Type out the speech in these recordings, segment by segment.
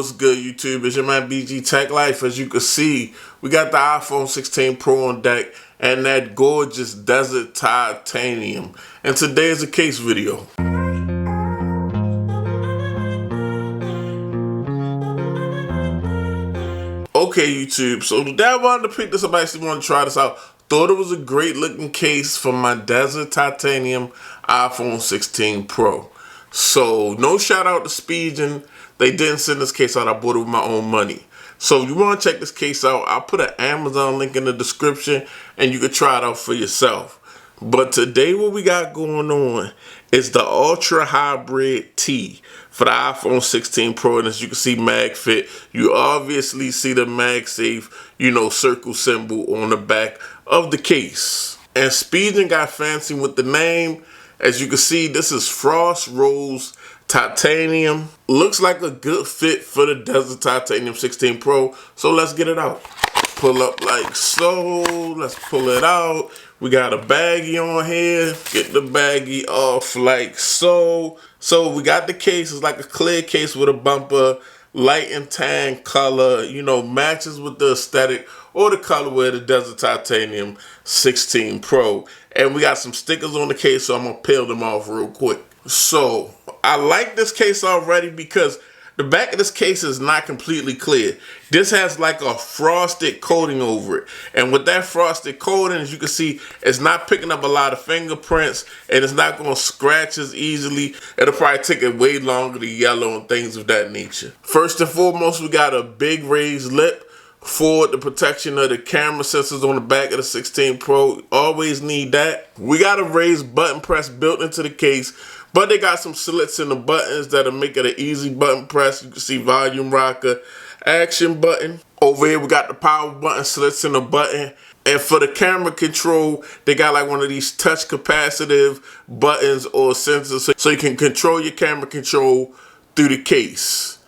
what's good, YouTube? It's your man BG Tech Life. As you can see, we got the iPhone 16 Pro on deck and that gorgeous desert titanium. And today is a case video. Okay, YouTube, so today I wanted to pick this up. I actually wanted to try this out. Thought it was a great looking case for my desert titanium iPhone 16 Pro. So no shout out to Spigen. They didn't send this case out. I bought it with my own money. So if you want to check this case out, I'll put an Amazon link in the description and you can try it out for yourself. But today what we got going on is the Ultra Hybrid T for the iPhone 16 Pro. And as you can see, MagFit. You obviously see the MagSafe, circle symbol on the back of the case. And Spigen got fancy with the name. As you can see, this is Frost Rose Titanium. Looks like a good fit for the Desert Titanium 16 Pro. So let's get it out. Pull up like so. Let's pull it out. We got a baggie on here. Get the baggie off like so. So we got the case. It's like a clear case with a bumper. Light and tan color. Matches with the aesthetic or the colorway of the Desert Titanium 16 Pro. And we got some stickers on the case, so I'm going to peel them off real quick. So, I like this case already because the back of this case is not completely clear. This has like a frosted coating over it. And with that frosted coating, as you can see, it's not picking up a lot of fingerprints and it's not going to scratch as easily. It'll probably take it way longer to yellow and things of that nature. First and foremost, we got a big raised lip for the protection of the camera sensors on the back of the 16 Pro. Always need that. We got a raised button press built into the case, but they got some slits in the buttons that'll make it an easy button press. You can see volume rocker, action button. Over here we got the power button slits in the button. And for the camera control, they got like one of these touch capacitive buttons or sensors so you can control your camera control through the case.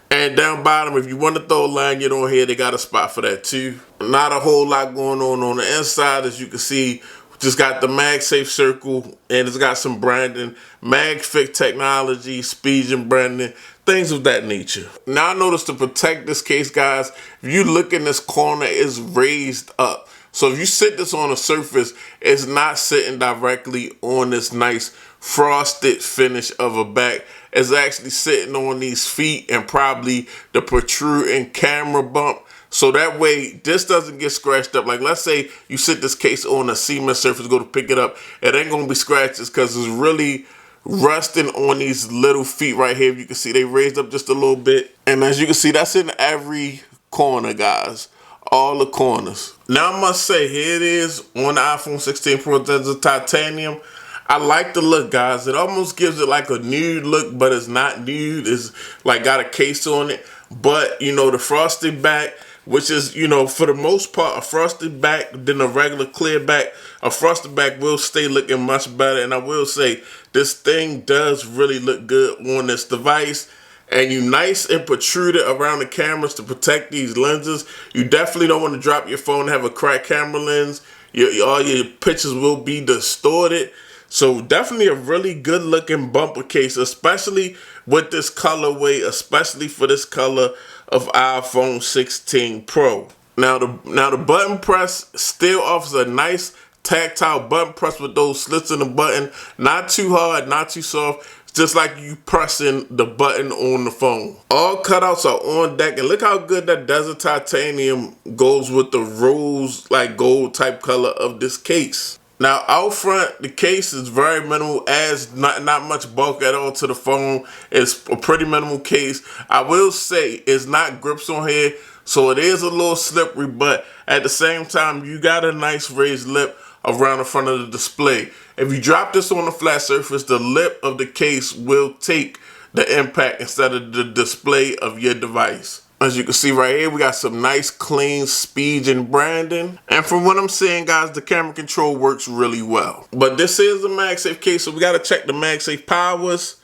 And down bottom, if you want to throw a lanyard on here, they got a spot for that too. Not a whole lot going on the inside. As you can see, just got the MagSafe circle and it's got some branding, MagFit technology, Spigen branding, things of that nature. Now I noticed to protect this case, guys, if you look in this corner, it's raised up. So if you sit this on a surface, it's not sitting directly on this nice frosted finish of a back. It's actually sitting on these feet and probably the protruding camera bump. So that way, this doesn't get scratched up. Like, let's say you sit this case on a cement surface, go to pick it up. It ain't going to be scratches because it's really resting on these little feet right here. You can see they raised up just a little bit. And as you can see, that's in every corner, guys. All the corners. Now, I must say, here it is on the iPhone 16 Pro Desert Titanium. I like the look, guys. It almost gives it like a nude look, but it's not nude. It's like got a case on it. But, the frosted back, which is, for the most part, a frosted back than a regular clear back. A frosted back will stay looking much better. And I will say, this thing does really look good on this device. And you nice and protruded around the cameras to protect these lenses. You definitely don't want to drop your phone and have a cracked camera lens. All your pictures will be distorted. So definitely a really good looking bumper case, especially with this colorway, especially for this color of iPhone 16 Pro. Now the button press still offers a nice tactile button press with those slits in the button. Not too hard, not too soft. Just like you pressing the button on the phone. All cutouts are on deck, and look how good that Desert Titanium goes with the rose, like gold type color of this case. Now out front, the case is very minimal, adds not much bulk at all to the phone. It's a pretty minimal case. I will say it's not grips on here, so it is a little slippery, but at the same time, you got a nice raised lip around the front of the display. If you drop this on a flat surface, the lip of the case will take the impact instead of the display of your device. As you can see right here, we got some nice clean Spigen branding. And from what I'm seeing, guys, the camera control works really well. But this is a MagSafe case, so we got to check the MagSafe powers.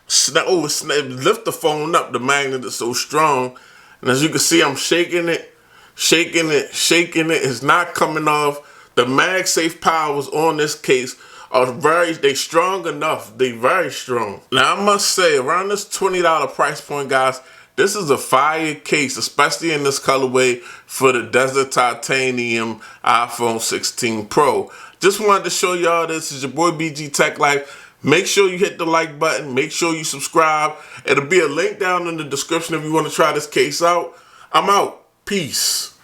Lift the phone up. The magnet is so strong. And as you can see, I'm shaking it. It's not coming off. The MagSafe powers on this case are they strong enough. They very strong. Now, I must say, around this $20 price point, guys, This is a fire case, especially in this colorway for the Desert Titanium iPhone 16 Pro. Just wanted to show y'all this. Is your boy BG Tech Life. Make sure you hit the like button. Make sure you subscribe. It'll be a link down in the description if you want to try this case out. I'm out. Peace.